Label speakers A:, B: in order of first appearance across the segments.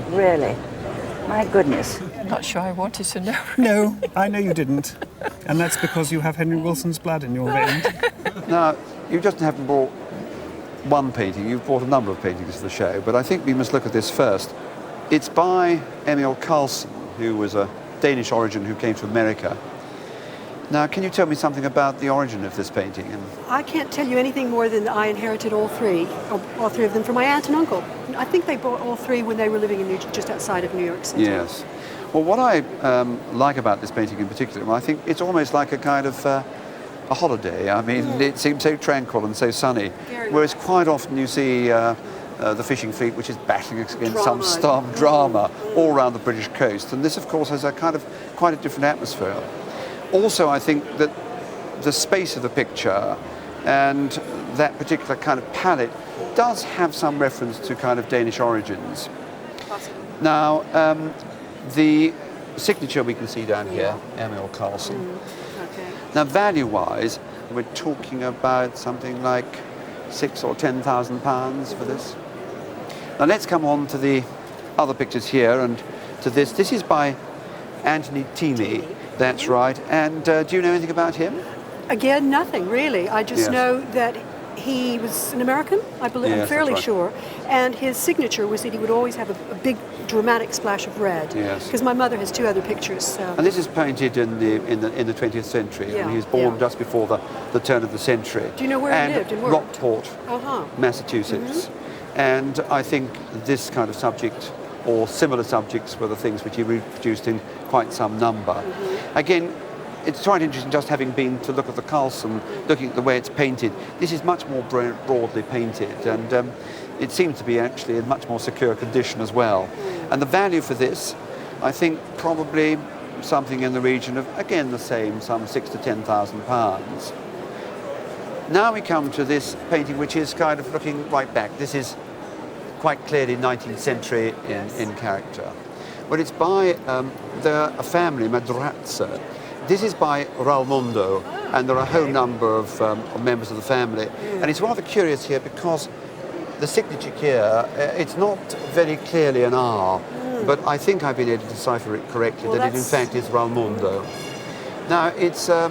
A: Really? My goodness.
B: Not sure I wanted to know.
C: No, I know you didn't. And that's because you have Henry Wilson's blood in your veins.
D: Now, you just haven't brought one painting, you've brought a number of paintings to the show, but I think we must look at this first. It's by Emil Carlsen, who was a Danish origin who came to America. Now, can you tell me something about the origin of this painting?
E: I can't tell you anything more than I inherited all three of them from my aunt and uncle. I think they bought all three when they were living in just outside of New York City.
D: Yes. Well, what I like about this painting in particular, well, I think it's almost like a kind of a holiday. I mean, it seems so tranquil and so sunny, whereas quite often you see the fishing fleet, which is battling against some storm drama all around the British coast. And this, of course, has a kind of quite a different atmosphere. Also, I think that the space of the picture and that particular kind of palette does have some reference to kind of Danish origins.
E: Possibly.
D: Now, the signature we can see down here, Emil Carlsen.
E: Okay.
D: Now, value-wise, we're talking about something like £6,000 or £10,000 for this. Now, let's come on to the other pictures here and to this. This is by Anthony Teamy. That's right. And do you know anything about him?
E: Again, nothing really. I just know that he was an American, I believe.
D: Yes,
E: I'm fairly
D: that's right.
E: sure. And his signature was that he would always have a big dramatic splash of red.
D: Yes.
E: Because my mother has two other pictures. So.
D: And this is painted in the 20th century.
E: Yeah,
D: And he was born just before the turn of the century.
E: Do you know where he lived and worked?
D: Rockport, Massachusetts. And I think this kind of subject or similar subjects were the things which he reproduced in quite some number. Again, it's quite interesting just having been to look at the Carlsen, looking at the way it's painted. This is much more broadly painted, and it seems to be actually in much more secure condition as well. And the value for this, I think probably something in the region of, again, the same, some £6,000 to £10,000. Now we come to this painting, which is kind of looking right back. This is quite clearly 19th century in character. But it's by a family, Madraza. This is by Raimondo, and there are a whole number of members of the family. And it's rather curious here because the signature here, it's not very clearly an R, but I think I've been able to decipher it correctly, that it in fact is Raimondo. Now, it's a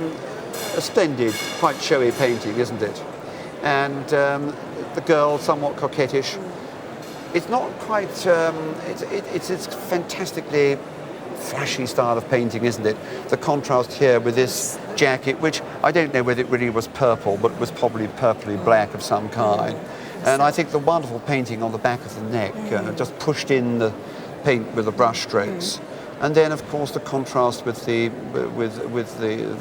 D: splendid, quite showy painting, isn't it? And the girl, somewhat coquettish. It's not quite, it's a fantastically flashy style of painting, isn't it? The contrast here with this jacket, which I don't know whether it really was purple, but was probably purpley black of some kind. And I think the wonderful painting on the back of the neck, just pushed in the paint with the brush strokes. And then, of course, the contrast with the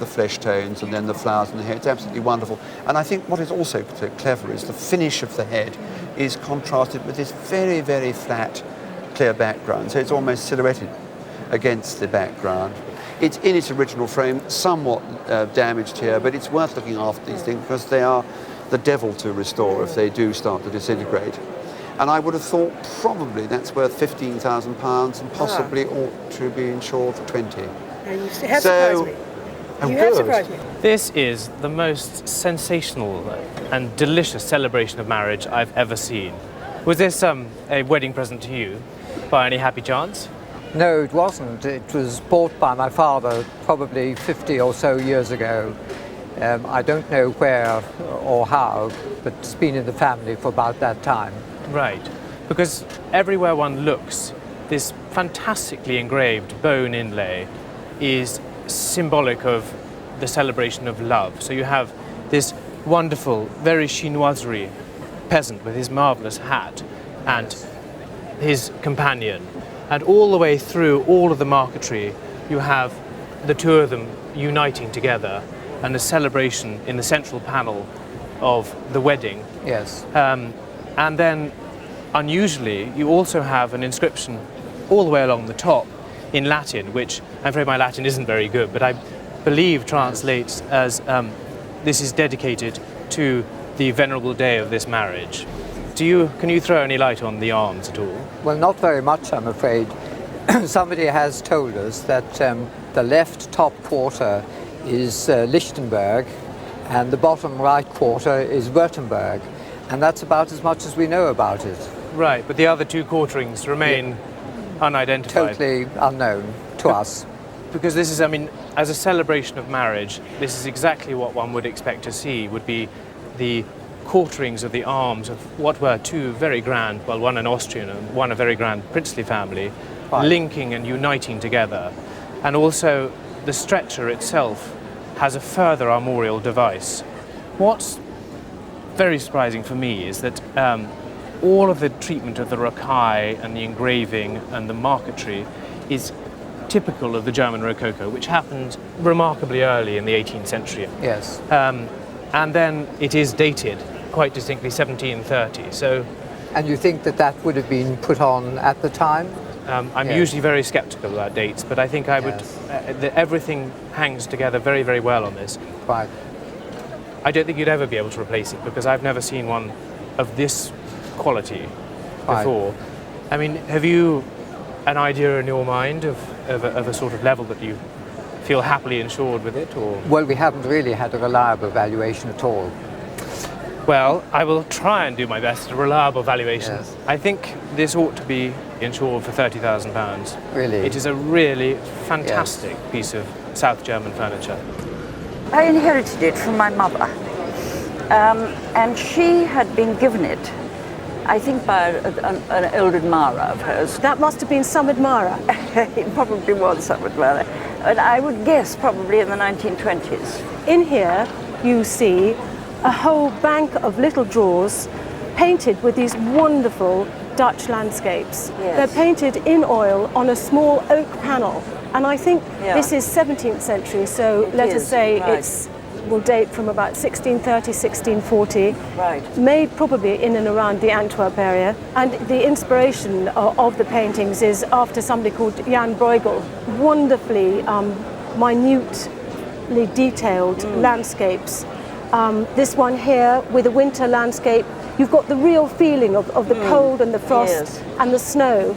D: flesh tones and then the flowers in the hair. It's absolutely wonderful. And I think what is also so clever is the finish of the head is contrasted with this very, very flat, clear background. So it's almost silhouetted against the background. It's in its original frame, somewhat damaged here, but it's worth looking after these things because they are the devil to restore if they do start to disintegrate. And I would have thought probably that's worth £15,000 and possibly ought to be insured for 20.
E: You have surprised me. You have surprised me.
B: This is the most sensational and delicious celebration of marriage I've ever seen. Was this a wedding present to you, by any happy chance?
F: No, it wasn't. It was bought by my father probably 50 or so years ago. I don't know where or how, but it's been in the family for about that time.
B: Right, because everywhere one looks, this fantastically engraved bone inlay is symbolic of the celebration of love. So you have this wonderful, very chinoiserie peasant with his marvellous hat and his companion. And all the way through all of the marquetry, you have the two of them uniting together and a celebration in the central panel of the wedding.
F: Yes.
B: And then, unusually, you also have an inscription all the way along the top in Latin, which, I'm afraid my Latin isn't very good, but I believe translates as, this is dedicated to the venerable day of this marriage. Can you throw any light on the arms at all?
F: Well, not very much, I'm afraid. Somebody has told us that the left top quarter is Lichtenberg and the bottom right quarter is Württemberg. And that's about as much as we know about it.
B: Right, but the other two quarterings remain unidentified.
F: Totally unknown to us.
B: Because this is, I mean, as a celebration of marriage, this is exactly what one would expect to see, would be the quarterings of the arms of what were two very grand, well, one an Austrian and one a very grand princely family,
F: Right.
B: linking and uniting together. And also the stretcher itself has a further armorial device. What's very surprising for me is that all of the treatment of the rocaille and the engraving and the marquetry is typical of the German Rococo, which happened remarkably early in the 18th century.
F: Yes.
B: And then it is dated quite distinctly 1730. So
F: And you think that that would have been put on at the time?
B: I'm
F: Yes.
B: usually very skeptical about dates, but I think I would.
F: Yes.
B: Everything hangs together very, very well on this.
F: Right.
B: I don't think you'd ever be able to replace it because I've never seen one of this quality
F: Right.
B: before. I mean, have you an idea in your mind of a sort of level that you feel happily insured with it, or?
F: Well, we haven't really had a reliable valuation at all.
B: Well, I will try and do my best at a reliable valuation.
F: Yes.
B: I think this ought to be insured for £30,000.
F: Really?
B: It is a really fantastic piece of South German furniture.
A: I inherited it from my mother, and she had been given it, I think, by an old admirer of hers.
E: That must have been some admirer.
A: It probably was some admirer, and I would guess probably in the 1920s.
E: In here, you see a whole bank of little drawers painted with these wonderful Dutch landscapes.
A: Yes.
E: They're painted in oil on a small oak panel. And I think
A: Yeah.
E: this is 17th century, so
A: It
E: let us
A: is,
E: say
A: right.
E: it's will date from about 1630, 1640.
A: Right.
E: Made probably in and around the Antwerp area. And the inspiration of the paintings is after somebody called Jan Bruegel. Wonderfully minutely detailed landscapes. This one here with a winter landscape, you've got the real feeling of the cold and the frost
A: Yes.
E: and the snow.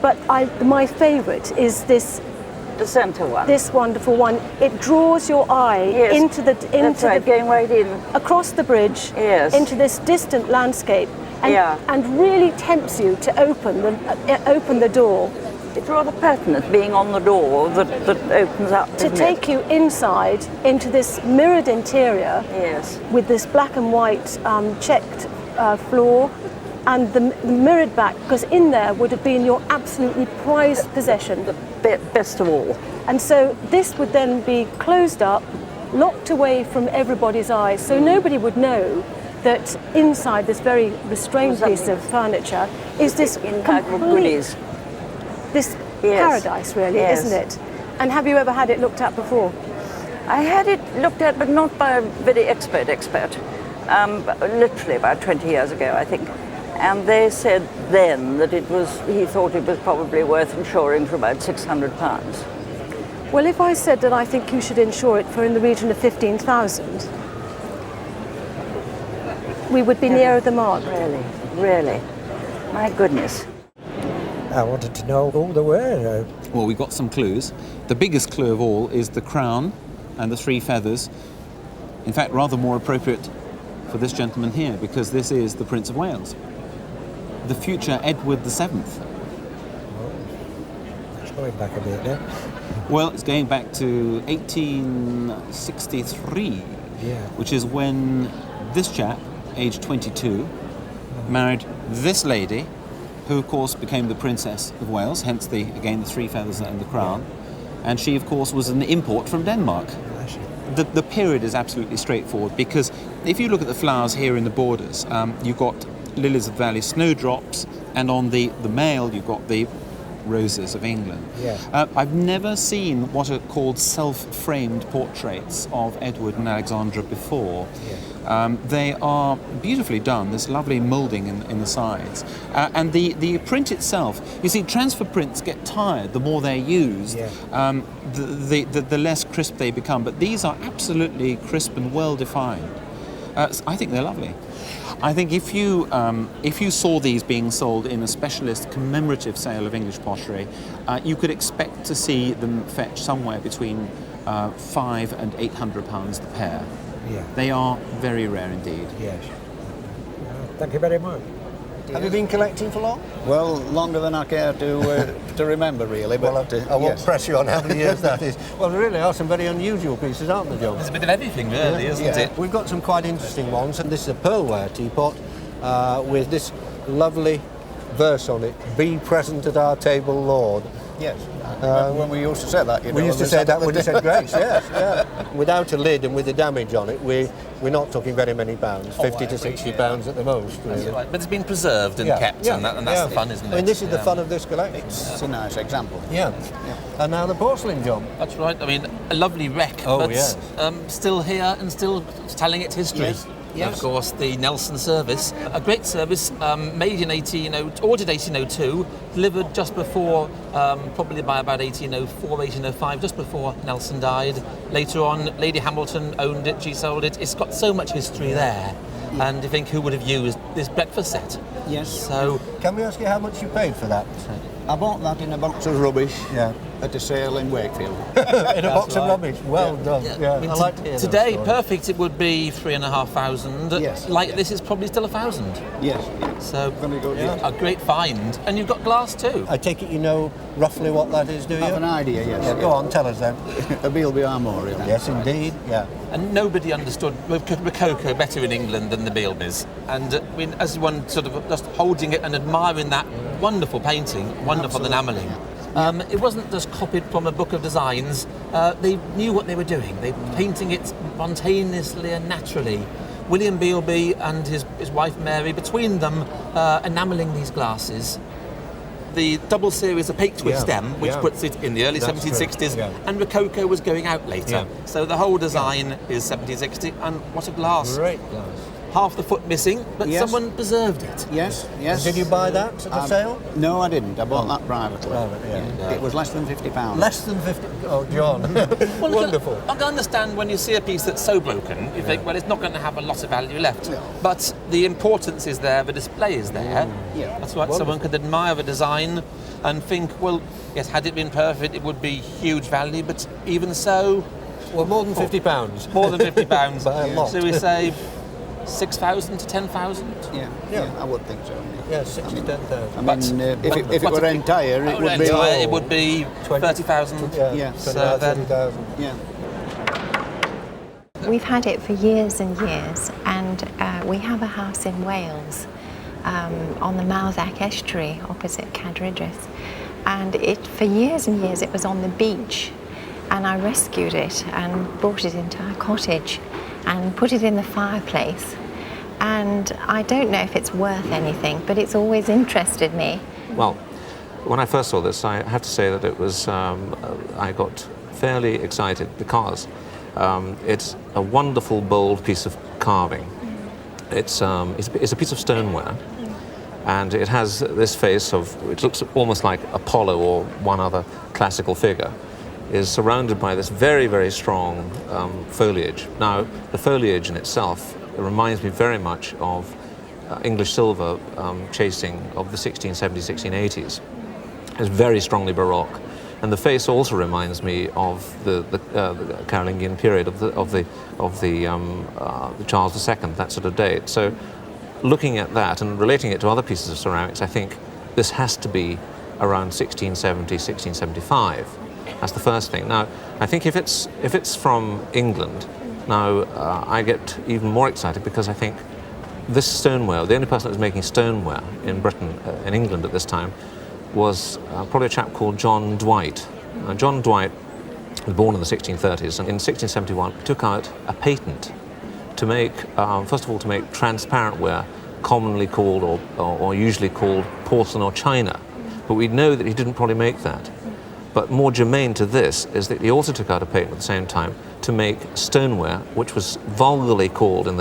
E: But my favourite is this
A: The centre one.
E: this wonderful one. It draws your eye
A: Yes.
E: into
A: That's right, going right in.
E: across the bridge
A: Yes.
E: into this distant landscape, and,
A: Yeah.
E: and really tempts you to open the door,
A: It's rather pertinent being on the door that opens up,
E: to
A: isn't
E: take you inside into this mirrored interior
A: Yes.
E: with this black and white checked floor and the mirrored back, because in there would have been your absolutely prized possession.
A: Best of all.
E: And so this would then be closed up, locked away from everybody's eyes, so nobody would know that inside this very restrained
A: Was
E: piece
A: something-
E: of furniture is this
A: Incredible
E: complete,
A: goodies.
E: this
A: Yes.
E: paradise really,
A: Yes.
E: isn't it? And have you ever had it looked at before?
A: I had it looked at, but not by a very expert. Literally about 20 years ago, I think. And they said then that he thought it was probably worth insuring for about £600.
E: Well, if I said that I think you should insure it for in the region of 15,000, we would be nearer the mark.
A: Really. My goodness.
G: I wanted to know all there were.
H: Well, we've got some clues. The biggest clue of all is the crown and the three feathers. In fact, rather more appropriate for this gentleman here, because this is the Prince of Wales, the future Edward VII.
G: It's going back a bit now.
H: Well, it's going back to 1863,
G: Yeah.
H: which is when this chap, aged 22, married this lady, who of course became the Princess of Wales, hence the three feathers and the crown. And she, of course, was an import from Denmark. The period is absolutely straightforward, because if you look at the flowers here in the borders, you've got lilies of the valley, snowdrops, and on the male you've got the roses of England.
G: Yeah.
H: I've never seen what are called self-framed portraits of Edward and Alexandra before. They are beautifully done, this lovely moulding in the sides. And the print itself, you see, transfer prints get tired the more they're used, the less crisp they become. But these are absolutely crisp and well defined. I think they're lovely. I think if you saw these being sold in a specialist commemorative sale of English pottery, you could expect to see them fetch somewhere between £500 and £800 the pair.
G: Yeah.
H: They are very rare indeed.
G: Yes. Thank you very much.
I: Have you been collecting for long?
J: Well, longer than I care to remember, really. But
I: I won't press you on how many years that is. Well, there really are some very unusual pieces, aren't there, John?
K: There's a bit of everything, really, isn't it?
I: We've got some quite interesting ones, and this is a pearlware teapot with this lovely verse on it: "Be present at our table, Lord."
J: Yes. When we used to say that,
I: we used to say that when you said grace, yes, yeah. Without a lid and with the damage on it, we're not talking very many pounds, 50 to 60 pounds at the most. Really.
K: That's right. But it's been preserved and kept, and that's the fun, isn't it?
I: I mean, this is the fun of this collection.
J: It's a nice example.
I: Yeah. And now the porcelain, John.
K: That's right. I mean, a lovely wreck, but still here and still telling its history. Yes. Of course, the Nelson service, a great service, made in ordered 1802, delivered just before, probably by about 1804, 1805, just before Nelson died. Later on, Lady Hamilton owned it, she sold it. It's got so much history there. And you think who would have used this breakfast set?
J: Yes.
K: So,
I: can we ask you how much you paid for that?
J: I bought that in a box of rubbish at a sale in Wakefield.
I: In a box of rubbish? Well done. Yeah.
K: I mean,
I: I like to hear
K: today,
I: that
K: perfect, it would be 3,500.
J: Yes.
K: This is probably still 1,000.
J: Yes.
K: So,
J: Very good,
K: a great find. And you've got glass too.
I: I take it you know roughly what that is, do you?
J: I have an idea, yes.
I: Yeah, go on, tell us then.
J: A Beelby Armorial.
I: Yes, indeed, yeah.
K: And nobody understood Rococo better in England than the Beelbys. And as one sort of just holding it and admiring that wonderful painting, wonderful enamelling. It wasn't just copied from a book of designs. They knew what they were doing. They were painting it spontaneously and naturally. William Beelby and his wife Mary, between them, enamelling these glasses. The double series opaque with stem, which puts it in the early 1760s, and Rococo was going out later. So the whole design is 1760, and what a glass.
I: Great glass.
K: Half the foot missing, but someone preserved it.
J: Yes.
I: And did you buy that at the sale?
J: No, I didn't. I bought that privately. It was less than £50.
I: Less than 50? Oh, John.
K: Well,
I: wonderful.
K: I can understand when you see a piece that's so broken, you think, well, it's not going to have a lot of value left. No. But the importance is there, the display is there. That's right. Someone could admire the design and think, well, yes, had it been perfect, it would be huge value, but even so...
I: Well, more than £50.
K: More than £50.
I: By a lot.
K: So we say 6,000 to 10,000?
J: Yeah, I would think so.
I: Yeah, 6 to 10,000.
J: I mean, if it were entire, it would be...
K: It would be 30,000.
J: Yeah.
K: So then,
I: 30,000.
J: Yeah.
L: We've had it for years and years, and we have a house in Wales on the Mouthach estuary opposite Cadridreth, and for years and years it was on the beach, and I rescued it and brought it into our cottage and put it in the fireplace, and I don't know if it's worth anything, but it's always interested me.
M: Well, when I first saw this, I have to say that it was I got fairly excited because it's a wonderful, bold piece of carving. It's a piece of stoneware, and it has this face of, it looks almost like Apollo or one other classical figure, is surrounded by this very, very strong foliage. Now, the foliage in itself reminds me very much of English silver chasing of the 1670s, 1680s. It's very strongly Baroque. And the face also reminds me of the Carolingian period of the Charles II, that sort of date. So, looking at that and relating it to other pieces of ceramics, I think this has to be around 1670, 1675. That's the first thing. Now, I think if it's from England, now I get even more excited because I think this stoneware, the only person that was making stoneware in Britain, in England at this time, was probably a chap called John Dwight. John Dwight was born in the 1630s, and in 1671 took out a patent to make, first of all, to make transparent ware, commonly called or usually called porcelain or china. But we know that he didn't probably make that. But more germane to this is that he also took out a patent at the same time to make stoneware, which was vulgarly called, in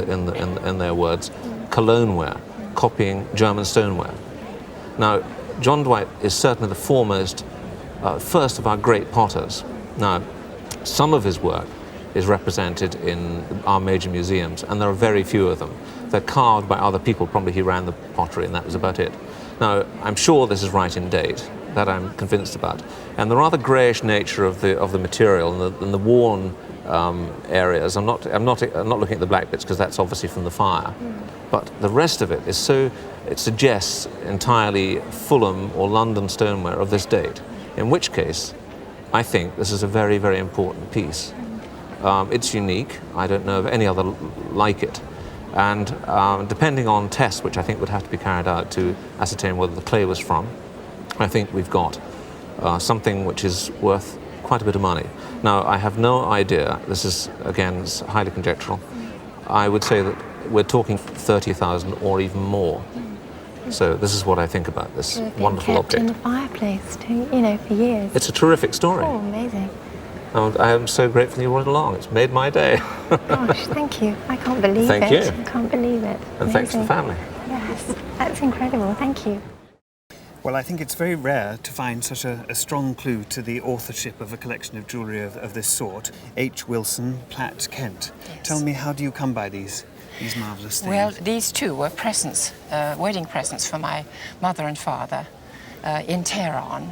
M: their words, cologneware, copying German stoneware. Now, John Dwight is certainly the foremost, first of our great potters. Now, some of his work is represented in our major museums, and there are very few of them. They're carved by other people. Probably he ran the pottery, and that was about it. Now, I'm sure this is right in date. That I'm convinced about. And the rather greyish nature of the material and the worn areas. I'm not looking at the black bits because that's obviously from the fire, but the rest of it is so. It suggests entirely Fulham or London stoneware of this date. In which case, I think this is a very, very important piece. It's unique. I don't know of any other like it. And depending on tests, which I think would have to be carried out to ascertain whether the clay was from, I think we've got something which is worth quite a bit of money. Now, I have no idea. This is, again, it's highly conjectural. I would say that we're talking 30,000 or even more. So this is what I think about this wonderful
L: kept
M: object.
L: in the fireplace, for years.
M: It's a terrific story.
L: Oh, amazing.
M: I am so grateful you brought it along. It's made my day.
L: Gosh, thank you. I can't believe it.
M: Thank you.
L: I can't believe it.
M: And thanks to the family.
L: Yes, that's incredible. Thank you.
C: Well, I think it's very rare to find such a strong clue to the authorship of a collection of jewellery of this sort. H. Wilson, Platt, Kent.
N: Yes.
C: Tell me, how do you come by these marvellous things?
N: Well, these two were presents, wedding presents for my mother and father in Tehran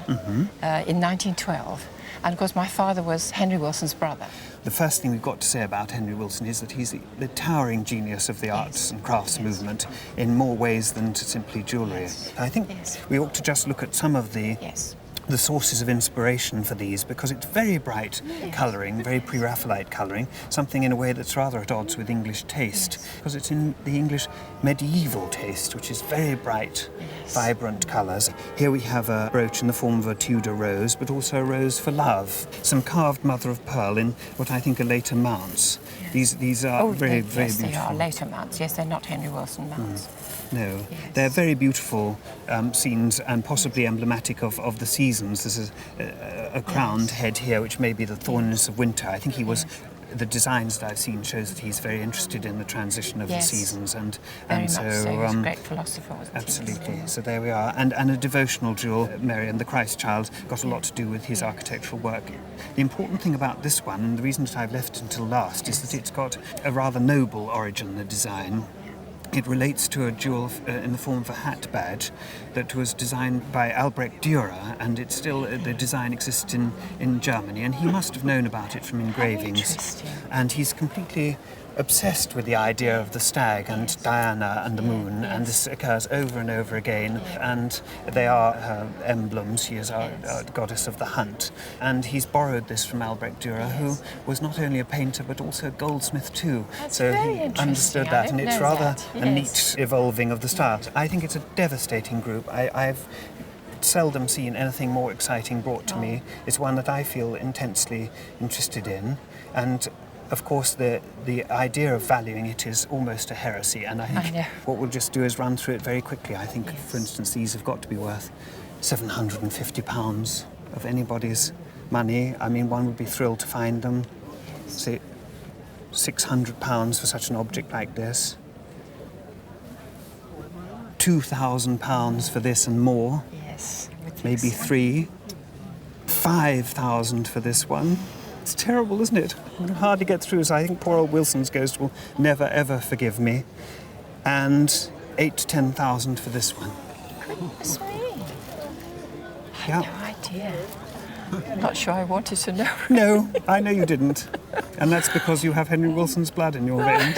N: in 1912. And of course, my father was Henry Wilson's brother.
C: The first thing we've got to say about Henry Wilson is that he's the towering genius of the arts and crafts movement in more ways than to simply jewellery. I think we ought to just look at some of the sources of inspiration for these, because it's very bright colouring, very pre-Raphaelite colouring, something in a way that's rather at odds with English taste, because it's in the English medieval taste, which is very bright, vibrant colours. Here we have a brooch in the form of a Tudor rose, but also a rose for love. Some carved mother of pearl in what I think are later mounts. These are very beautiful.
N: They are later mounts. Yes, they're not Henry Wilson mounts.
C: No, they're very beautiful scenes and possibly emblematic of the seasons. There's a crowned head here, which may be the thorniness of winter. I think he was. The designs that I've seen shows that he's very interested in the transition of the seasons, and so
N: he was a great philosopher, wasn't he?
C: Absolutely. So there we are, and a devotional jewel, Mary and the Christ Child, got a lot to do with his architectural work. The important thing about this one, and the reason that I've left it until last, is that it's got a rather noble origin, the design. It relates to a jewel in the form of a hat badge that was designed by Albrecht Dürer, and it's still the design exists in Germany, and he must have known about it from engravings. And he's completely obsessed with the idea of the stag and Diana and the moon, and this occurs over and over again, and they are her emblems. She is our goddess of the hunt, and he's borrowed this from Albrecht Dürer, who was not only a painter but also a goldsmith too. So he understood that, and it's rather a neat evolving of the style. I think it's a devastating group. I've seldom seen anything more exciting brought to me. It's one that I feel intensely interested in, and of course, the idea of valuing it is almost a heresy, and I think what we'll just do is run through it very quickly. I think, for instance, these have got to be worth £750 of anybody's money. I mean, one would be thrilled to find them. Say, £600 for such an object like this. £2,000 for this and more.
N: Yes.
C: Maybe £3,000. £5,000 for this one. It's terrible, isn't it? I can hardly get through, so I think poor old Wilson's ghost will never, ever forgive me. And £8,000 to £10,000 for this one.
N: Goodness me. I
C: Yeah.
N: had no idea. I'm not sure I wanted to know.
C: No, I know you didn't. And that's because you have Henry Wilson's blood in your veins.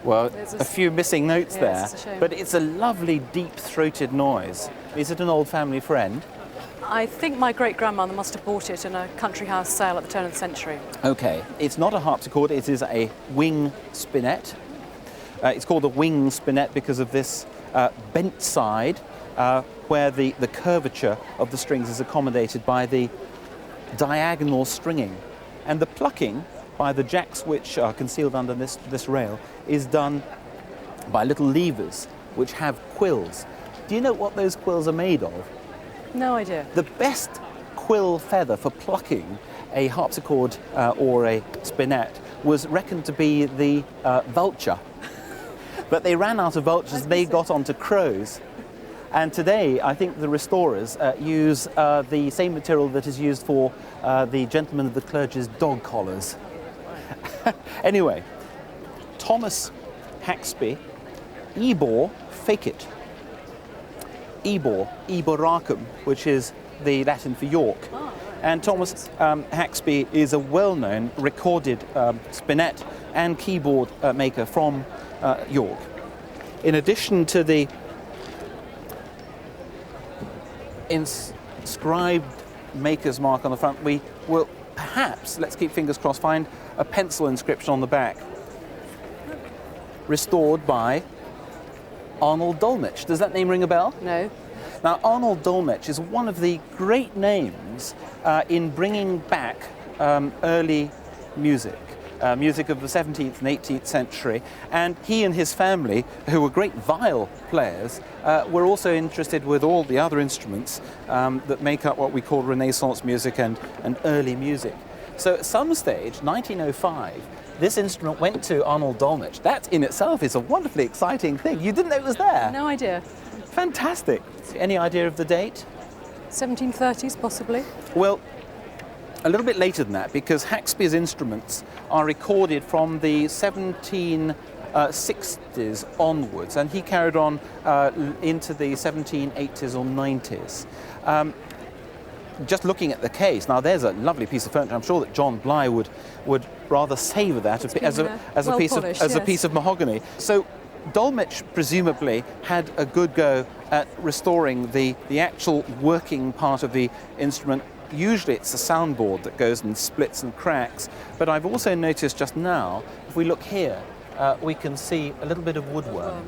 O: Well, a few missing notes there, but it's a lovely deep-throated noise. Is it an old family friend?
P: I think my great-grandmother must have bought it in a country house sale at the turn of the century.
O: Okay, it's not a harpsichord, it is a wing spinet. It's called a wing spinet because of this bent side where the curvature of the strings is accommodated by the diagonal stringing. And the plucking by the jacks which are concealed under this rail is done by little levers which have quills. Do you know what those quills are made of?
P: No idea.
O: The best quill feather for plucking a harpsichord or a spinet was reckoned to be the vulture. But they ran out of vultures, they got onto crows. And today, I think the restorers use the same material that is used for the gentlemen of the clergy's dog collars. Anyway, Thomas Haxby, Ebor Fecit. Ebor, Eboracum, which is the Latin for York. And Thomas Haxby is a well-known recorded spinet and keyboard maker from York. In addition to the inscribed maker's mark on the front, we will perhaps, let's keep fingers crossed, find a pencil inscription on the back. Restored by Arnold Dolmetsch. Does that name ring a bell?
P: No.
O: Now, Arnold Dolmetsch is one of the great names in bringing back early music. Music of the 17th and 18th century, and he and his family, who were great viol players, were also interested with all the other instruments that make up what we call Renaissance music and early music. So at some stage, 1905, this instrument went to Arnold Dolmetsch. That in itself is a wonderfully exciting thing. You didn't know it was there?
P: No idea.
O: Fantastic. Any idea of the date?
P: 1730s, possibly.
O: Well, a little bit later than that, because Haxby's instruments are recorded from the 1760s onwards, and he carried on into the 1780s or 90s. Just looking at the case, now there's a lovely piece of furniture. I'm sure that John Bly would rather savour that as a piece of mahogany. So Dolmetsch presumably had a good go at restoring the actual working part of the instrument. Usually it's the soundboard that goes and splits and cracks, but I've also noticed just now, if we look here, we can see a little bit of woodworm.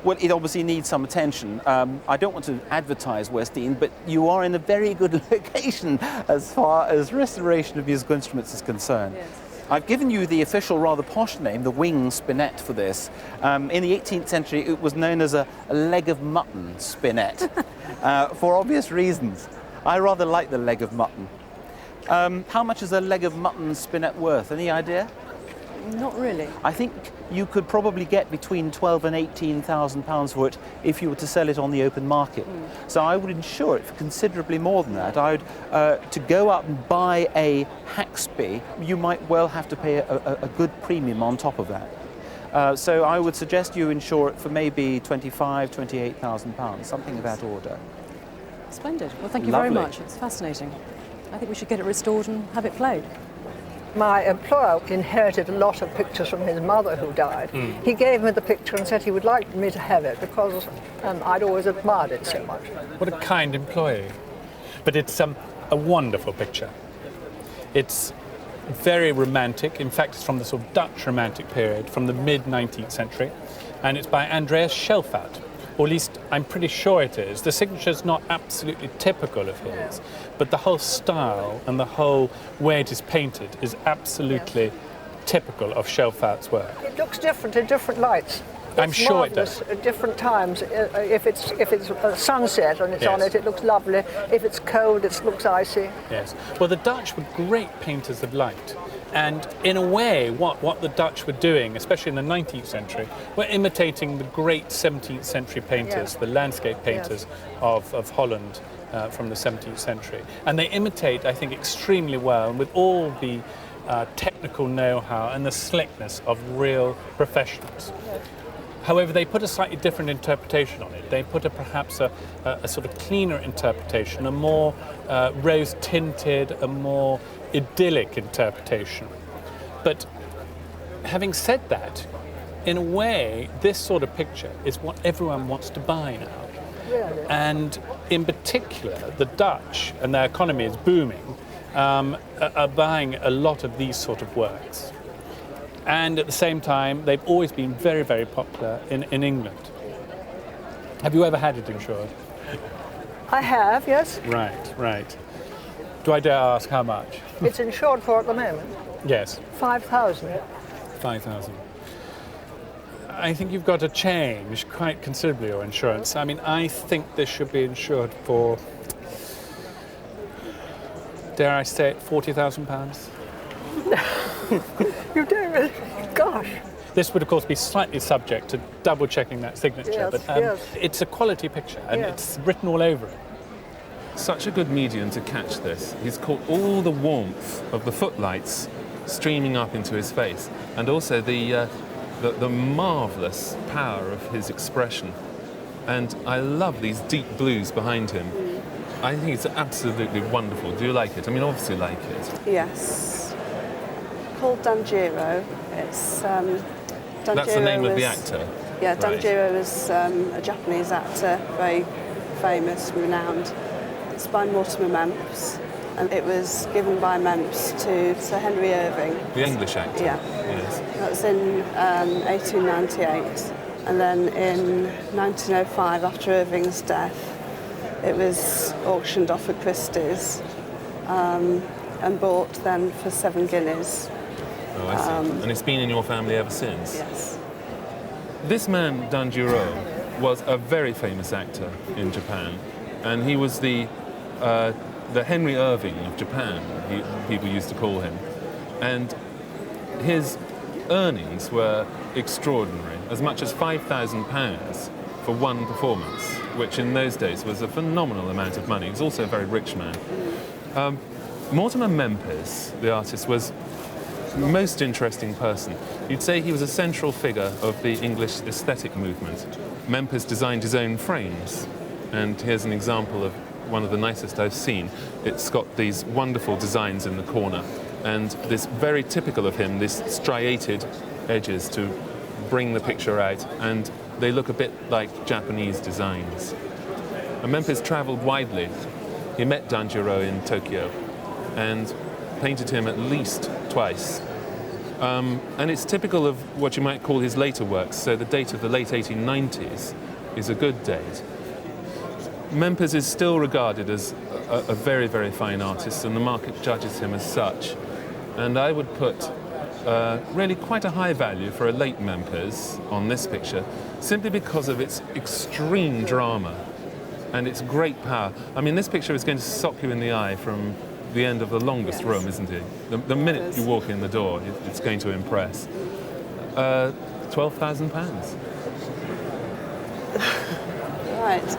O: Well, it obviously needs some attention. I don't want to advertise Westdean, but you are in a very good location as far as restoration of musical instruments is concerned. Yes. I've given you the official, rather posh name, the wing spinet, for this. In the 18th century, it was known as a leg of mutton spinet, for obvious reasons. I rather like the leg of mutton. How much is a leg of mutton spinet worth? Any idea?
P: Not really.
O: I think you could probably get between £12,000 and £18,000 for it if you were to sell it on the open market. So I would insure it for considerably more than that. To go up and buy a Haxby, you might well have to pay a good premium on top of that. So I would suggest you insure it for maybe £25,000, £28,000, something of that order.
P: Splendid. Well, thank you
O: Lovely.
P: very much. It's fascinating. I think we should get it restored and have it played.
Q: My employer inherited a lot of pictures from his mother who died. He gave me the picture and said he would like me to have it because I'd always admired it so much.
R: What a kind employee. But it's a wonderful picture. It's very romantic. In fact, it's from the sort of Dutch romantic period, from the mid-19th century. And it's by Andreas Schelfat. Or at least I'm pretty sure it is. The signature's not absolutely typical of his, but the whole style and the whole way it is painted is absolutely typical of Schelfat's work.
Q: It looks different in different lights.
R: I'm sure it does.
Q: At different times. If it's a sunset and it's on it, it looks lovely. If it's cold, it looks icy.
R: Yes. Well, the Dutch were great painters of light. And in a way, what the Dutch were doing, especially in the 19th century, were imitating the great 17th century painters, the landscape painters of Holland from the 17th century. And they imitate, I think, extremely well, and with all the technical know-how and the slickness of real professionals. However, they put a slightly different interpretation on it. They put perhaps a sort of cleaner interpretation, a more rose-tinted, a more idyllic interpretation. But having said that, in a way, this sort of picture is what everyone wants to buy now.
Q: Really?
R: And in particular, the Dutch, and their economy is booming, are buying a lot of these sort of works. And at the same time, they've always been very, very popular in England. Have you ever had it insured?
Q: I have, yes.
R: Right. Do I dare ask how much?
Q: It's insured for at the moment.
R: Yes.
Q: 5,000.
R: 5,000. I think you've got to change quite considerably your insurance. I mean, I think this should be insured for, dare I say it, £40,000.
Q: You do really? Gosh.
R: This would, of course, be slightly subject to double-checking that signature, but it's a quality picture, and it's written all over it.
S: Such a good medium to catch this. He's caught all the warmth of the footlights streaming up into his face, and also the marvellous power of his expression. And I love these deep blues behind him. I think it's absolutely wonderful. Do you like it? I mean, obviously like it.
T: Yes. Called Danjiro. It's Danjiro.
S: That's the name of the actor?
T: Yeah,
S: Right.
T: Danjiro was a Japanese actor, very famous, renowned. It's by Mortimer Mempps, and it was given by Mempps to Sir Henry Irving.
S: The English actor?
T: Yeah.
S: Yes.
T: That was in 1898, and then in 1905, after Irving's death, it was auctioned off at Christie's and bought then for 7 guineas.
S: Oh, I see. And it's been in your family ever since?
T: Yes.
S: This man, Danjiro, was a very famous actor in Japan, and he was the Henry Irving of Japan, people used to call him. And his earnings were extraordinary, as much as £5,000 for one performance, which in those days was a phenomenal amount of money. He was also a very rich man. Mortimer Mempps, the artist, was a most interesting person. You'd say he was a central figure of the English aesthetic movement. Mempps designed his own frames, and here's an example of one of the nicest I've seen. It's got these wonderful designs in the corner, and this very typical of him, this striated edges to bring the picture out, and they look a bit like Japanese designs. And Mempps travelled widely. He met Danjiro in Tokyo and painted him at least twice. And it's typical of what you might call his later works, so the date of the late 1890s is a good date. Mempps is still regarded as a very, very fine artist, and the market judges him as such. And I would put really quite a high value for a late Mempps on this picture, simply because of its extreme drama and its great power. I mean, this picture is going to sock you in the eye from the end of the longest room, isn't it? The minute you walk in the door, it's going to impress. £12,000.
T: Right.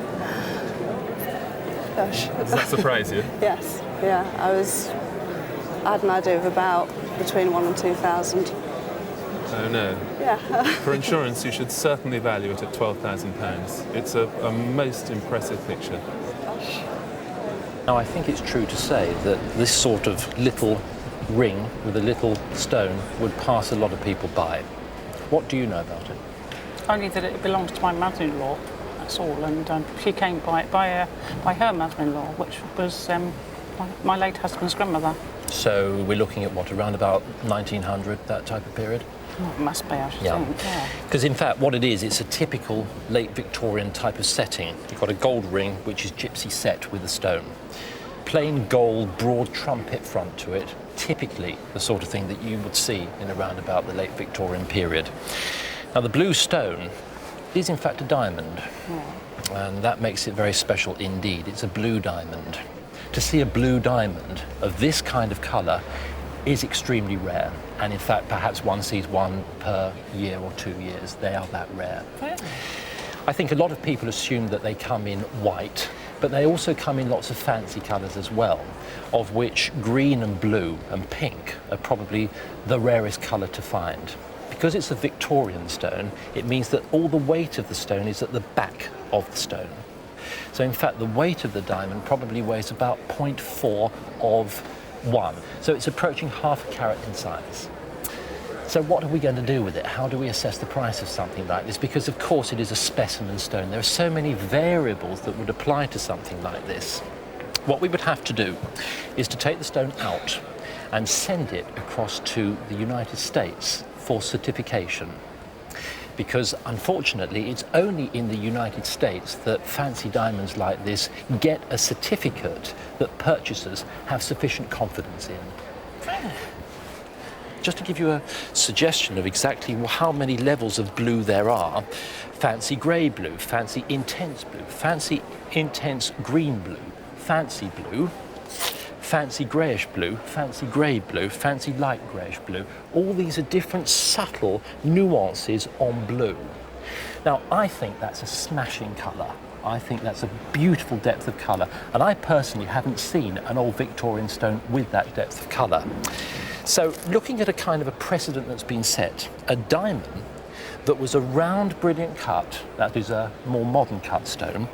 T: Gosh.
S: Does that surprise you?
T: Yes. Yeah. I had an idea of about between 1,000 and 2,000.
S: Oh no.
T: Yeah.
S: For insurance, you should certainly value it at £12,000. It's a most impressive picture.
U: Now, I think it's true to say that this sort of little ring with a little stone would pass a lot of people by. What do you know about it?
V: Only that it belongs to my mother-in-law, that's all, and she came by it by her mother-in-law, which was my late husband's grandmother.
U: So we're looking at what, around about 1900, that type of period?
V: Oh, it must be, I should think, yeah.
U: Because in fact what it is, it's a typical late Victorian type of setting. You've got a gold ring which is gypsy set with a stone. Plain gold, broad trumpet front to it, typically the sort of thing that you would see in around about the late Victorian period. Now the blue stone is in fact a diamond, and that makes it very special indeed. It's a blue diamond. To see a blue diamond of this kind of colour is extremely rare, and in fact perhaps one sees one per year or 2 years. They are that rare. I think a lot of people assume that they come in white, but they also come in lots of fancy colours as well, of which green and blue and pink are probably the rarest colour to find. Because it's a Victorian stone, it means that all the weight of the stone is at the back of the stone. So in fact the weight of the diamond probably weighs about 0.4 of 1. So it's approaching half a carat in size. So what are we going to do with it? How do we assess the price of something like this? Because of course it is a specimen stone. There are so many variables that would apply to something like this. What we would have to do is to take the stone out and send it across to the United States for certification. Because unfortunately it's only in the United States that fancy diamonds like this get a certificate that purchasers have sufficient confidence in. Just to give you a suggestion of exactly how many levels of blue there are: fancy grey blue, fancy intense green blue, fancy blue, fancy greyish blue, fancy grey blue, fancy light greyish blue. All these are different subtle nuances on blue. Now, I think that's a smashing colour. I think that's a beautiful depth of colour, and I personally haven't seen an old Victorian stone with that depth of colour. So, looking at a kind of a precedent that's been set, a diamond that was a round, brilliant cut, that is a more modern cut stone,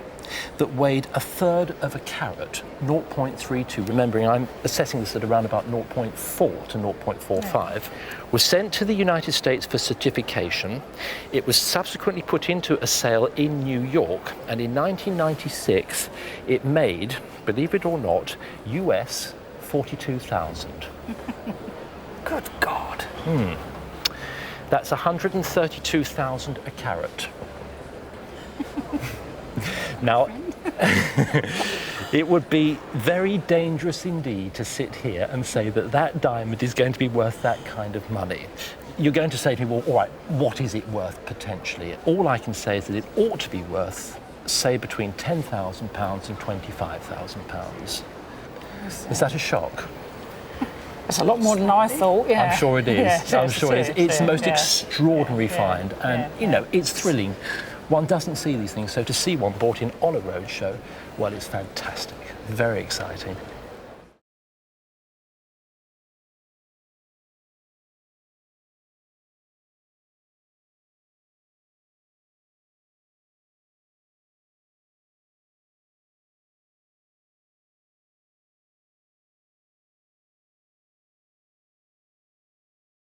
U: that weighed a third of a carat, 0.32, remembering I'm assessing this at around about 0.4 to 0.45, was sent to the United States for certification. It was subsequently put into a sale in New York, and in 1996 it made, believe it or not, US 42,000.
A: Good God.
U: That's 132,000 a carat. Now, it would be very dangerous indeed to sit here and say that that diamond is going to be worth that kind of money. You're going to say to me, well, all right, what is it worth potentially? All I can say is that it ought to be worth, say, between £10,000 and £25,000. Is that a shock?
V: It's a lot more than I thought, yeah.
U: I'm sure it is.
V: Yes,
U: I'm sure it is. It's the most
V: yeah.
U: extraordinary find, and you know, it's thrilling. One doesn't see these things, so to see one brought in on a roadshow, well, it's fantastic. Very exciting.